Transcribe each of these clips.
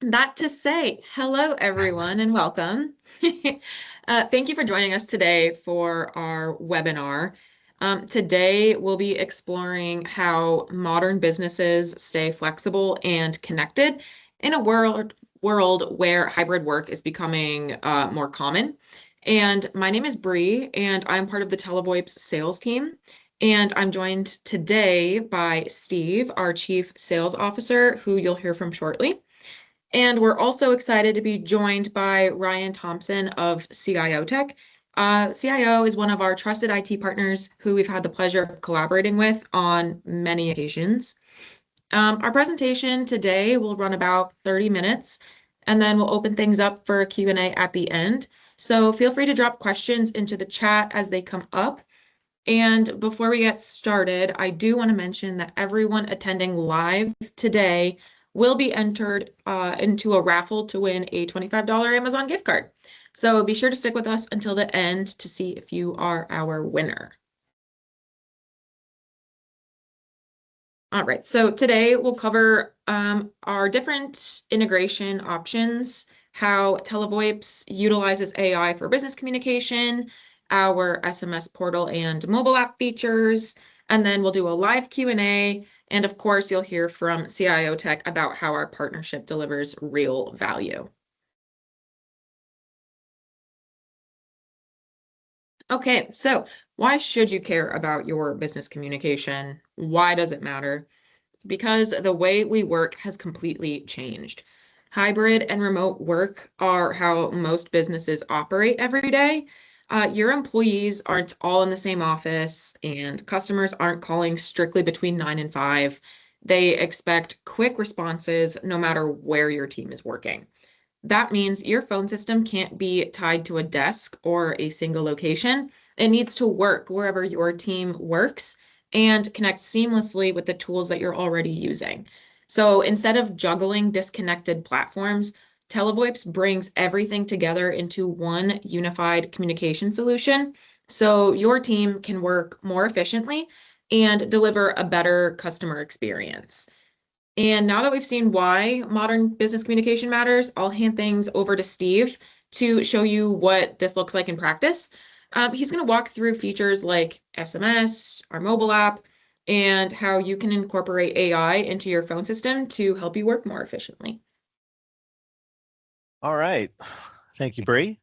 That to say, hello everyone and welcome. Thank you for joining us today for our webinar. Today we'll be exploring how modern businesses stay flexible and connected in a world where hybrid work is becoming more common. And my name is Bree, and I'm part of the TeleVoIPs sales team. And I'm joined today by Steve, our Chief Sales Officer, who you'll hear from shortly. And we're also excited to be joined by Ryan Thompson of CIO Tech. CIO is one of our trusted IT partners who we've had the pleasure of collaborating with on many occasions. Our presentation today will run about 30 minutes, and then we'll open things up for Q&A at the end. So feel free to drop questions into the chat as they come up. And before we get started, I do want to mention that everyone attending live today will be entered into a raffle to win a $25 Amazon gift card. So be sure to stick with us until the end to see if you are our winner. All right, so today we'll cover our different integration options, how TeleVoIPs utilizes AI for business communication, our SMS portal and mobile app features, and then we'll do a live Q&A. And of course, you'll hear from CIO Tech about how our partnership delivers real value. Okay, so why should you care about your business communication? Why does it matter? Because the way we work has completely changed. Hybrid and remote work are how most businesses operate every day. Your employees aren't all in the same office, and customers aren't calling strictly between 9 and 5. They expect quick responses no matter where your team is working. That means your phone system can't be tied to a desk or a single location. It needs to work wherever your team works and connect seamlessly with the tools that you're already using. So instead of juggling disconnected platforms, TeleVoIPs brings everything together into one unified communication solution so your team can work more efficiently and deliver a better customer experience. And now that we've seen why modern business communication matters, I'll hand things over to Steve to show you what this looks like in practice. He's going to walk through features like SMS, our mobile app, and how you can incorporate AI into your phone system to help you work more efficiently. All right. Thank you, Bree.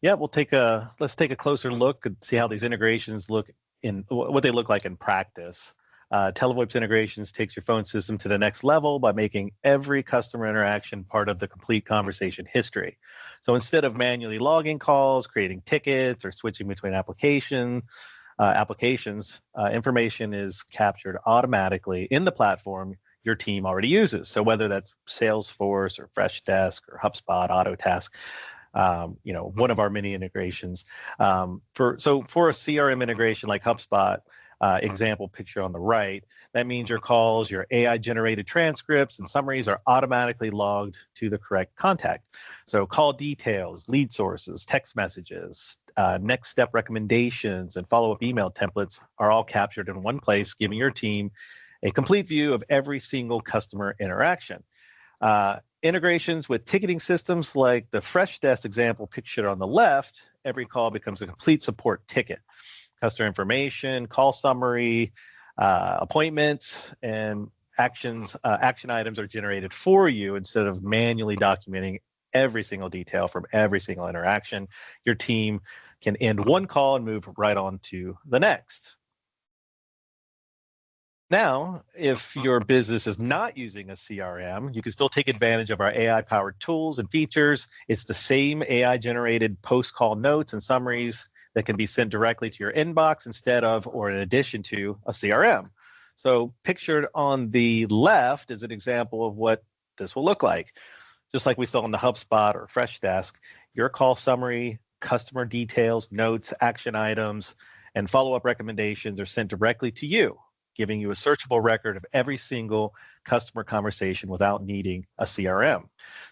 Yeah, let's take a closer look and see how these integrations look in what they look like in practice. TeleVoIPs integrations takes your phone system to the next level by making every customer interaction part of the complete conversation history. So instead of manually logging calls, creating tickets, or switching between applications, information is captured automatically in the platform your team already uses. So whether that's Salesforce or Freshdesk or HubSpot, Autotask, one of our many integrations. For a CRM integration like HubSpot, example picture on the right, that means your calls, your AI generated transcripts and summaries are automatically logged to the correct contact. So call details, lead sources, text messages, next step recommendations, and follow-up email templates are all captured in one place, giving your team a complete view of every single customer interaction. Integrations with ticketing systems like the Freshdesk example pictured on the left, every call becomes a complete support ticket. Customer information, call summary, appointments, and action items are generated for you instead of manually documenting every single detail from every single interaction. Your team can end one call and move right on to the next. Now, if your business is not using a CRM, you can still take advantage of our AI-powered tools and features. It's the same AI-generated post-call notes and summaries that can be sent directly to your inbox instead of or in addition to a CRM. So pictured on the left is an example of what this will look like. Just like we saw on the HubSpot or Freshdesk, your call summary, customer details, notes, action items, and follow-up recommendations are sent directly to you, giving you a searchable record of every single customer conversation without needing a CRM.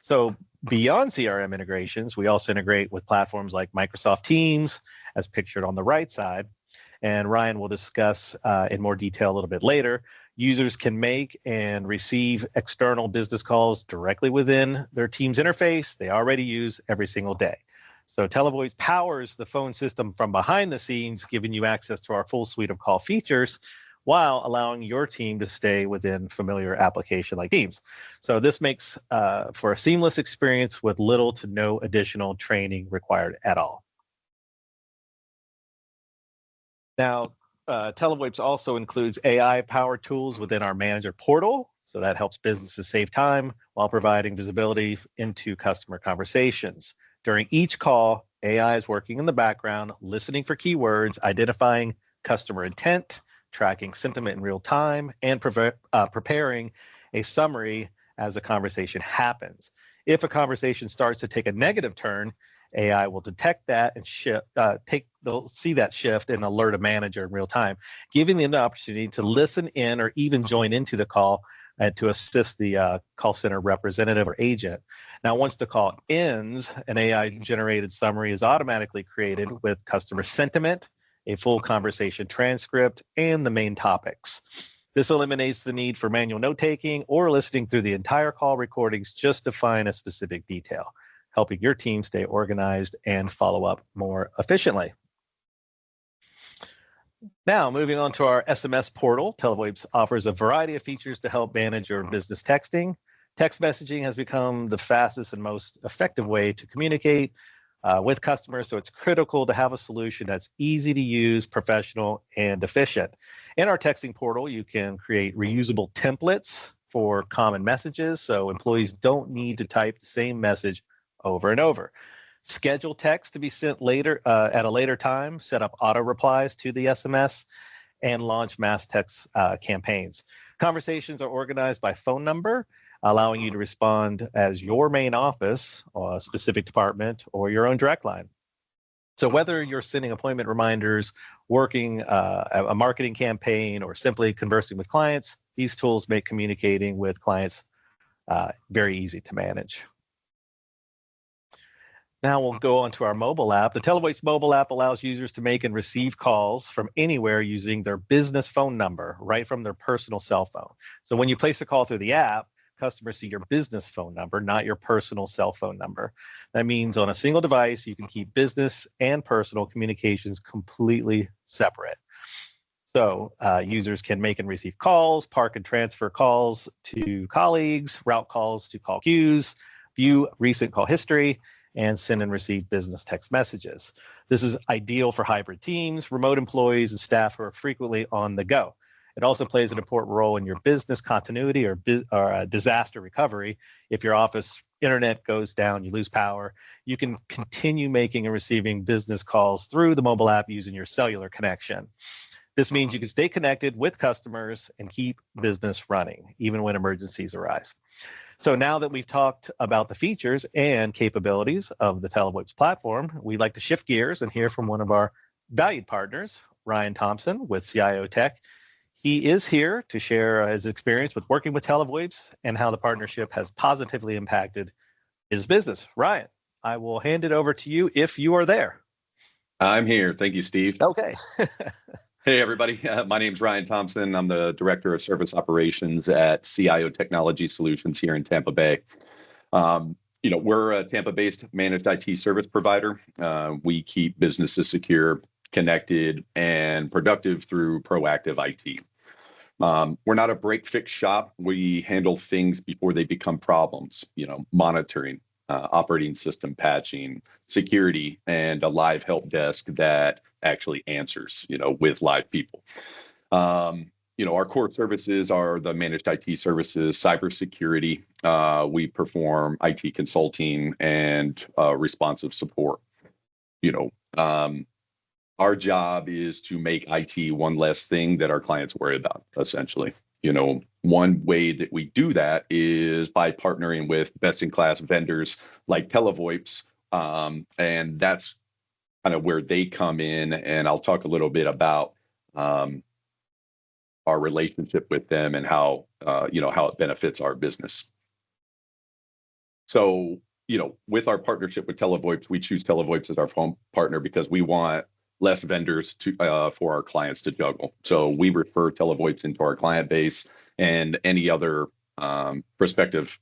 So beyond CRM integrations, we also integrate with platforms like Microsoft Teams, as pictured on the right side. And Ryan will discuss in more detail a little bit later, Users can make and receive external business calls directly within their Teams interface they already use every single day. So TeleVoips powers the phone system from behind the scenes, giving you access to our full suite of call features while allowing your team to stay within familiar application like Teams. So this makes for a seamless experience with little to no additional training required at all. Now, TeleVoIPs also includes AI-powered tools within our manager portal. So that helps businesses save time while providing visibility into customer conversations. During each call, AI is working in the background, listening for keywords, identifying customer intent, tracking sentiment in real time, and preparing a summary as the conversation happens. If a conversation starts to take a negative turn, AI will detect that and they'll see that shift and alert a manager in real time, giving them the opportunity to listen in or even join into the call and to assist the call center representative or agent. Now, once the call ends, an AI-generated summary is automatically created with customer sentiment, a full conversation transcript, and the main topics. This eliminates the need for manual note-taking or listening through the entire call recordings just to find a specific detail, helping your team stay organized and follow up more efficiently. Now, moving on to our SMS portal, TeleVoIPs offers a variety of features to help manage your business texting. Text messaging has become the fastest and most effective way to communicate with customers, so it's critical to have a solution that's easy to use, professional, and efficient. In our texting portal, you can create reusable templates for common messages, so employees don't need to type the same message over and over. Schedule text to be sent later at a later time, set up auto replies to the SMS, and launch mass text campaigns. Conversations are organized by phone number, allowing you to respond as your main office, or a specific department, or your own direct line. So whether you're sending appointment reminders, working a marketing campaign, or simply conversing with clients, these tools make communicating with clients very easy to manage. Now we'll go on to our mobile app. The TeleVoiPs mobile app allows users to make and receive calls from anywhere using their business phone number right from their personal cell phone. So when you place a call through the app, customers see your business phone number, not your personal cell phone number. That means on a single device, you can keep business and personal communications completely separate. So users can make and receive calls, park and transfer calls to colleagues, route calls to call queues, view recent call history, and send and receive business text messages. This is ideal for hybrid teams, remote employees, and staff who are frequently on the go. It also plays an important role in your business continuity or disaster recovery. If your office internet goes down, you lose power, you can continue making and receiving business calls through the mobile app using your cellular connection. This means you can stay connected with customers and keep business running, even when emergencies arise. So now that we've talked about the features and capabilities of the TeleVoIPs platform, we'd like to shift gears and hear from one of our valued partners, Ryan Thompson with CIO Tech. He is here to share his experience with working with TeleVoIPs and how the partnership has positively impacted his business. Ryan, I will hand it over to you if you are there. I'm here. Thank you, Steve. Okay. Hey, everybody. My name is Ryan Thompson. I'm the Director of Service Operations at CIO Technology Solutions here in Tampa Bay. We're a Tampa-based managed IT service provider. We keep businesses secure, connected, and productive through proactive IT. We're not a break-fix shop. We handle things before they become problems, monitoring, operating system patching, security, and a live help desk that actually answers, with live people. Our core services are the managed IT services, cybersecurity. We perform IT consulting and responsive support. Our job is to make IT one less thing that our clients worry about, essentially. One way that we do that is by partnering with best-in-class vendors like TeleVoIPs, and that's kind of where they come in, and I'll talk a little bit about our relationship with them and how it benefits our business. So, with our partnership with TeleVoIPs, we choose TeleVoIPs as our phone partner because we want less vendors to for our clients to juggle. So we refer TeleVoIPs into our client base and any other prospective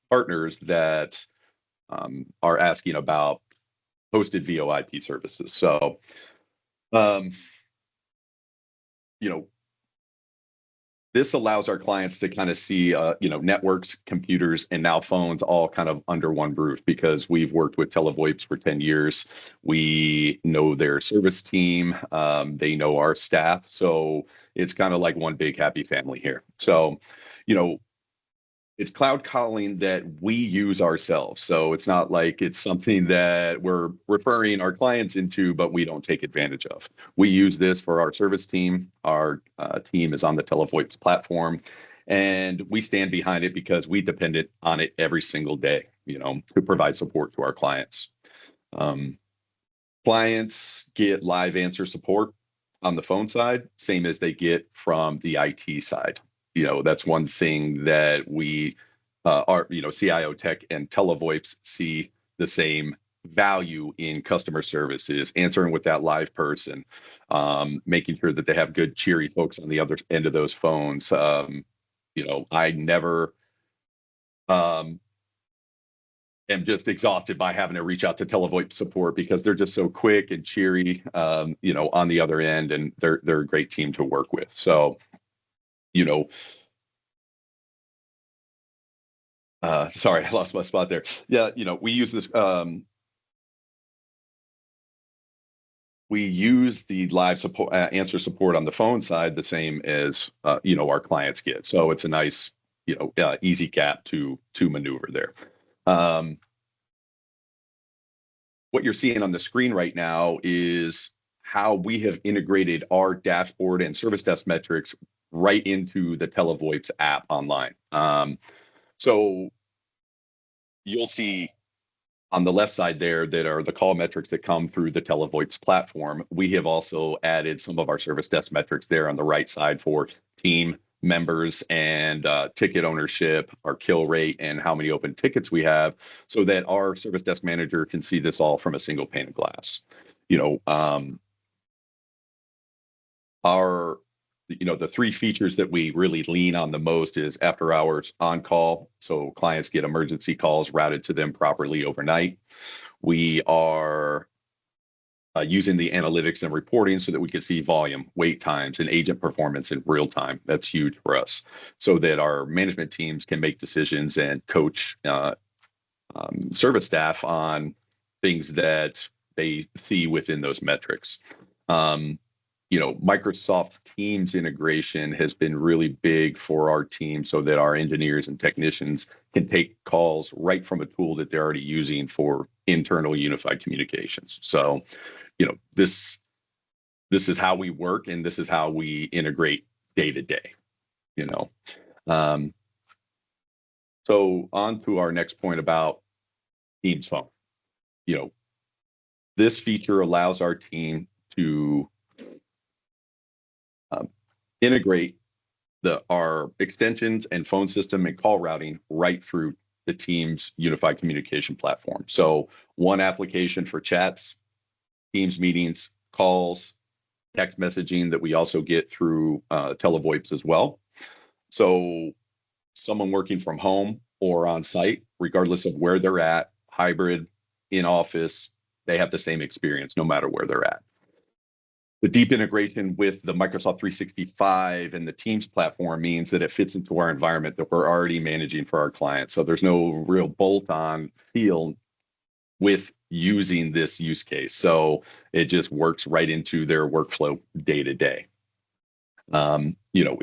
partners that are asking about hosted VoIP services. So, you know, this allows our clients to kind of see, networks, computers, and now phones all kind of under one roof because we've worked with TeleVoIPs for 10 years. We know their service team. They know our staff. So it's kind of like one big happy family here. So, it's cloud calling that we use ourselves. So it's not like it's something that we're referring our clients into, but we don't take advantage of. We use this for our service team. Our team is on the TeleVoIPs platform, and we stand behind it because we depend on it every single day, to provide support to our clients. Clients get live answer support on the phone side, same as they get from the IT side. That's one thing that we CIO Tech and TeleVoIPs see the same value in customer service is answering with that live person, making sure that they have good, cheery folks on the other end of those phones. I never am just exhausted by having to reach out to TeleVoIP support because they're just so quick and cheery, on the other end, and they're a great team to work with. So, sorry, I lost my spot there. Yeah, we use this. We use the live support, answer support on the phone side, the same as our clients get. So it's a nice, easy gap to maneuver there. What you're seeing on the screen right now is how we have integrated our dashboard and service desk metrics right into the TeleVoIPs app online. So you'll see on the left side there that are the call metrics that come through the TeleVoIPs platform. We have also added some of our service desk metrics there on the right side for team members and ticket ownership, our kill rate, and how many open tickets we have, so that our service desk manager can see this all from a single pane of glass. The three features that we really lean on the most is after hours on call. So clients get emergency calls routed to them properly overnight. We are using the analytics and reporting so that we can see volume, wait times, and agent performance in real time. That's huge for us so that our management teams can make decisions and coach service staff on things that they see within those metrics. Microsoft Teams integration has been really big for our team so that our engineers and technicians can take calls right from a tool that they're already using for internal unified communications. So, this is how we work, and this is how we integrate day to day, So on to our next point about Teams Phone. This feature allows our team to integrate our extensions and phone system and call routing right through the Teams unified communication platform. So one application for chats, Teams meetings, calls, text messaging that we also get through TeleVoIPs as well. So someone working from home or on site, regardless of where they're at, hybrid, in office, they have the same experience no matter where they're at. The deep integration with the Microsoft 365 and the Teams platform means that it fits into our environment that we're already managing for our clients. So there's no real bolt-on feel with using this use case. So it just works right into their workflow day to day.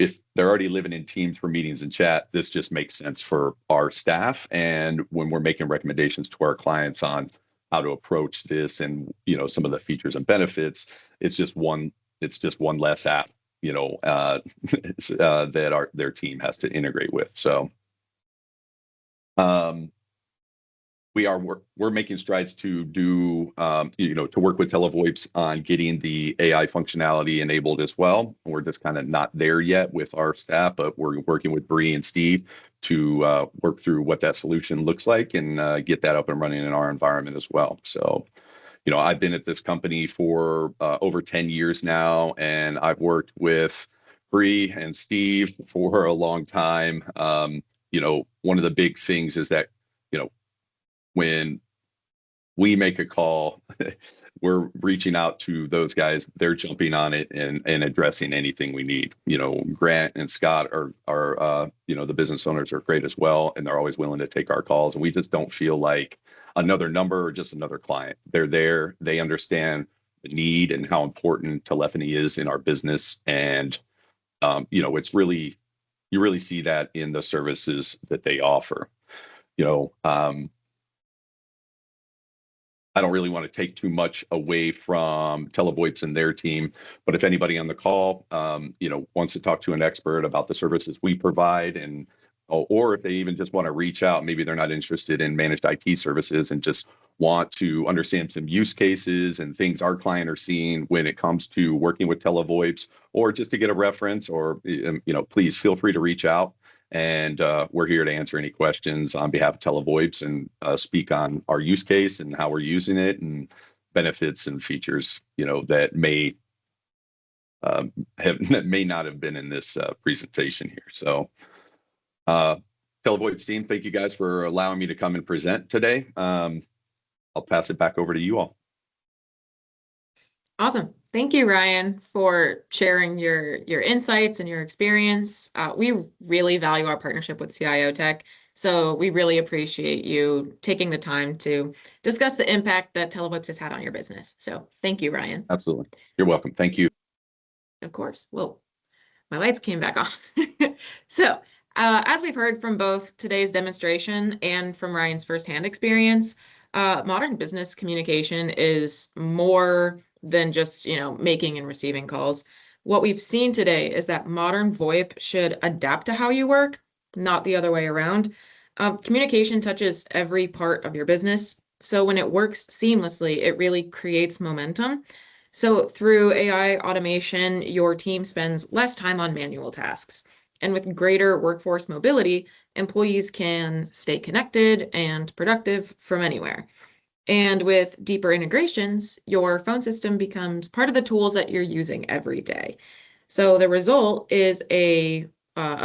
If they're already living in Teams for meetings and chat, this just makes sense for our staff. And when we're making recommendations to our clients on how to approach this and, some of the features and benefits, it's just one less app, that their team has to integrate with. So we're making strides to do, to work with TeleVoIPs on getting the AI functionality enabled as well. We're just kind of not there yet with our staff, but we're working with Bree and Steve to work through what that solution looks like and get that up and running in our environment as well. So, I've been at this company for over 10 years now, and I've worked with Bree and Steve for a long time. One of the big things is that, when we make a call, we're reaching out to those guys. They're jumping on it and addressing anything we need. Grant and Scott are the business owners are great as well, and they're always willing to take our calls. And we just don't feel like another number or just another client. They're there. They understand the need and how important telephony is in our business. And it's really, you really see that in the services that they offer. I don't really want to take too much away from TeleVoIPs and their team, but if anybody on the call, wants to talk to an expert about the services we provide, or if they even just want to reach out, maybe they're not interested in managed IT services and just want to understand some use cases and things our client are seeing when it comes to working with TeleVoIPs, or just to get a reference, or please feel free to reach out. And we're here to answer any questions on behalf of TeleVoIPs and speak on our use case and how we're using it and benefits and features, that may not have been in this presentation here. So, TeleVoIPs team, thank you guys for allowing me to come and present today. I'll pass it back over to you all. Awesome. Thank you, Ryan, for sharing your insights and your experience. We really value our partnership with CIO Tech, so we really appreciate you taking the time to discuss the impact that TeleVoIPs has had on your business. So thank you, Ryan. Absolutely. You're welcome. Thank you. Of course. Well, my lights came back on. So as we've heard from both today's demonstration and from Ryan's firsthand experience, modern business communication is more than just, making and receiving calls. What we've seen today is that modern VoIP should adapt to how you work, not the other way around. Communication touches every part of your business. So when it works seamlessly, it really creates momentum. So through AI automation, your team spends less time on manual tasks. And with greater workforce mobility, employees can stay connected and productive from anywhere. And with deeper integrations, your phone system becomes part of the tools that you're using every day. So the result is a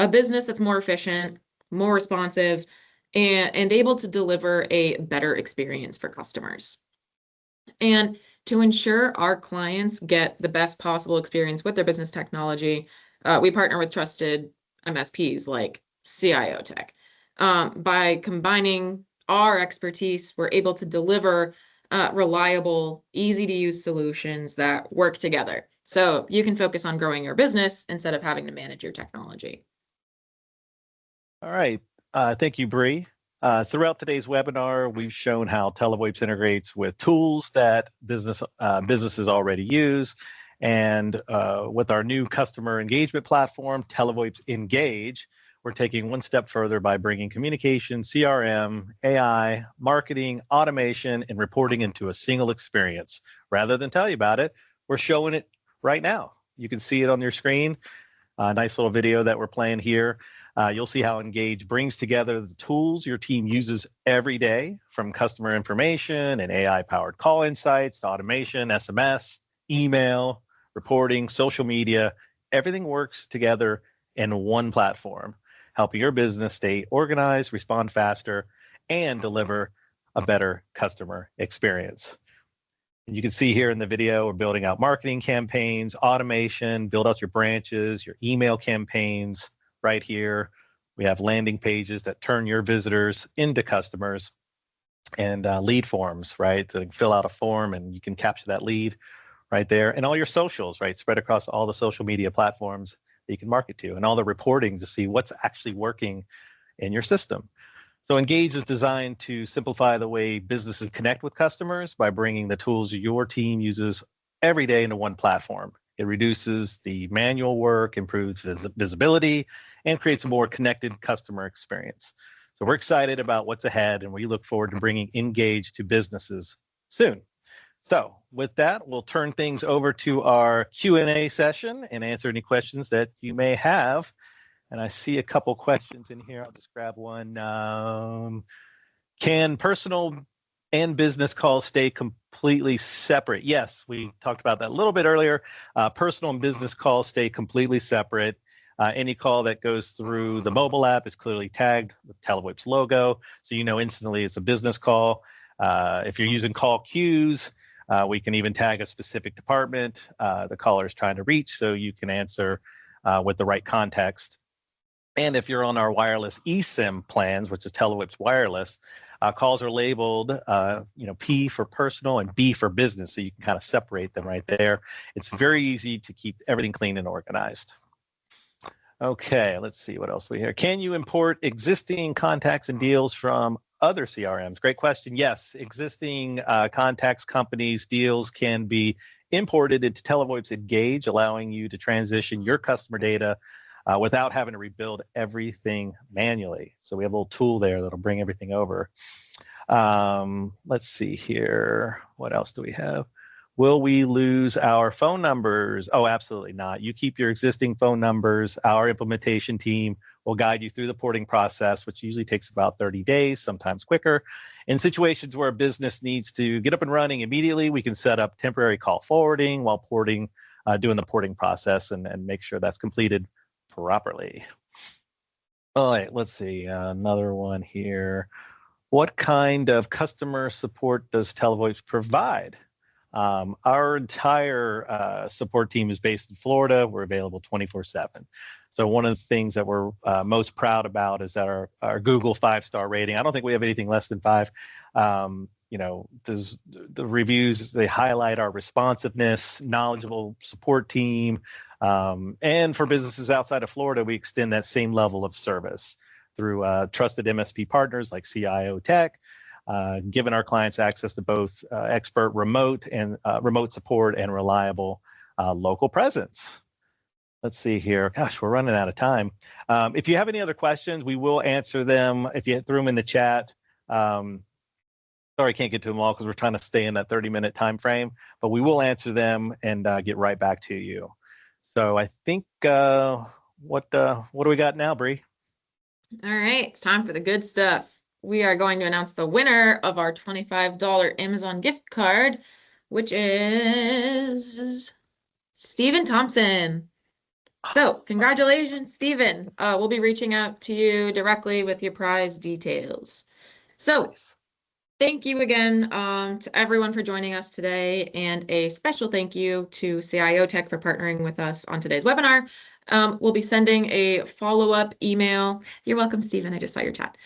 business that's more efficient, more responsive, and able to deliver a better experience for customers. And to ensure our clients get the best possible experience with their business technology, we partner with trusted MSPs like CIO Tech. By combining our expertise, we're able to deliver reliable, easy-to-use solutions that work together. So you can focus on growing your business instead of having to manage your technology. All right. Thank you, Bree. Throughout today's webinar, we've shown how TeleVoIPs integrates with tools that businesses already use. And with our new customer engagement platform, TeleVoIPs Engage, we're taking one step further by bringing communication, CRM, AI, marketing, automation, and reporting into a single experience. Rather than tell you about it, we're showing it right now. You can see it on your screen. Nice little video that we're playing here. You'll see how Engage brings together the tools your team uses every day, from customer information and AI-powered call insights to automation, SMS, email, reporting, social media. Everything works together in one platform, helping your business stay organized, respond faster, and deliver a better customer experience. And you can see here in the video, we're building out marketing campaigns, automation, build out your branches, your email campaigns right here. We have landing pages that turn your visitors into customers, and lead forms, right? To fill out a form and you can capture that lead right there. And all your socials, right? Spread across all the social media platforms that you can market to, and all the reporting to see what's actually working in your system. So Engage is designed to simplify the way businesses connect with customers by bringing the tools your team uses every day into one platform. It reduces the manual work, improves visibility, and creates a more connected customer experience. So we're excited about what's ahead, and we look forward to bringing Engage to businesses soon. So with that, we'll turn things over to our Q&A session and answer any questions that you may have. And I see a couple questions in here. I'll just grab one. Can personal and business calls stay completely separate. Yes, we talked about that a little bit earlier. Personal and business calls stay completely separate. Any call that goes through the mobile app is clearly tagged with TeleVoIPs logo, so you know instantly it's a business call. If you're using call queues, we can even tag a specific department the caller is trying to reach, so you can answer with the right context. And if you're on our wireless eSIM plans, which is TeleVoIPs Wireless, calls are labeled, P for personal and B for business, so you can kind of separate them right there. It's very easy to keep everything clean and organized. Okay, let's see what else we hear. Can you import existing contacts and deals from other CRMs? Great question. Yes, existing contacts, companies, deals can be imported into TeleVoIPs Engage, allowing you to transition your customer data without having to rebuild everything manually. So we have a little tool there that'll bring everything over. Let's see here. What else do we have? Will we lose our phone numbers? Oh, absolutely not. You keep your existing phone numbers. Our implementation team will guide you through the porting process, which usually takes about 30 days, sometimes quicker. In situations where a business needs to get up and running immediately, we can set up temporary call forwarding while porting, doing the porting process and make sure that's completed properly. All right, let's see, another one here. What kind of customer support does TeleVoIPs provide? Our entire support team is based in Florida. We're available 24/7. So one of the things that we're most proud about is that our Google 5-star rating. I don't think we have anything less than 5. There's the reviews, they highlight our responsiveness, knowledgeable support team. And for businesses outside of Florida, we extend that same level of service through trusted MSP partners like CIO Tech, giving our clients access to both expert remote support and reliable local presence. Let's see here. Gosh, we're running out of time. If you have any other questions, we will answer them if you threw them in the chat. Sorry, I can't get to them all because we're trying to stay in that 30-minute time frame, but we will answer them and get right back to you. So I think, what do we got now, Bree? All right, it's time for the good stuff. We are going to announce the winner of our $25 Amazon gift card, which is Stephen Thompson. So congratulations, Stephen. We'll be reaching out to you directly with your prize details. So thank you again to everyone for joining us today, and a special thank you to CIO Tech for partnering with us on today's webinar. We'll be sending a follow-up email. You're welcome, Stephen. I just saw your chat.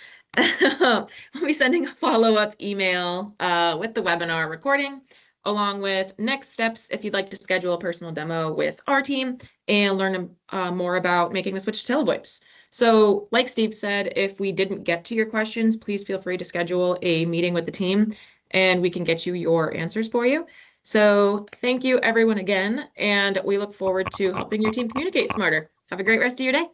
We'll be sending a follow-up email with the webinar recording, along with next steps if you'd like to schedule a personal demo with our team and learn more about making the switch to TeleVoIPs. So like Steve said, if we didn't get to your questions, please feel free to schedule a meeting with the team and we can get you your answers for you. So thank you everyone again, and we look forward to helping your team communicate smarter. Have a great rest of your day.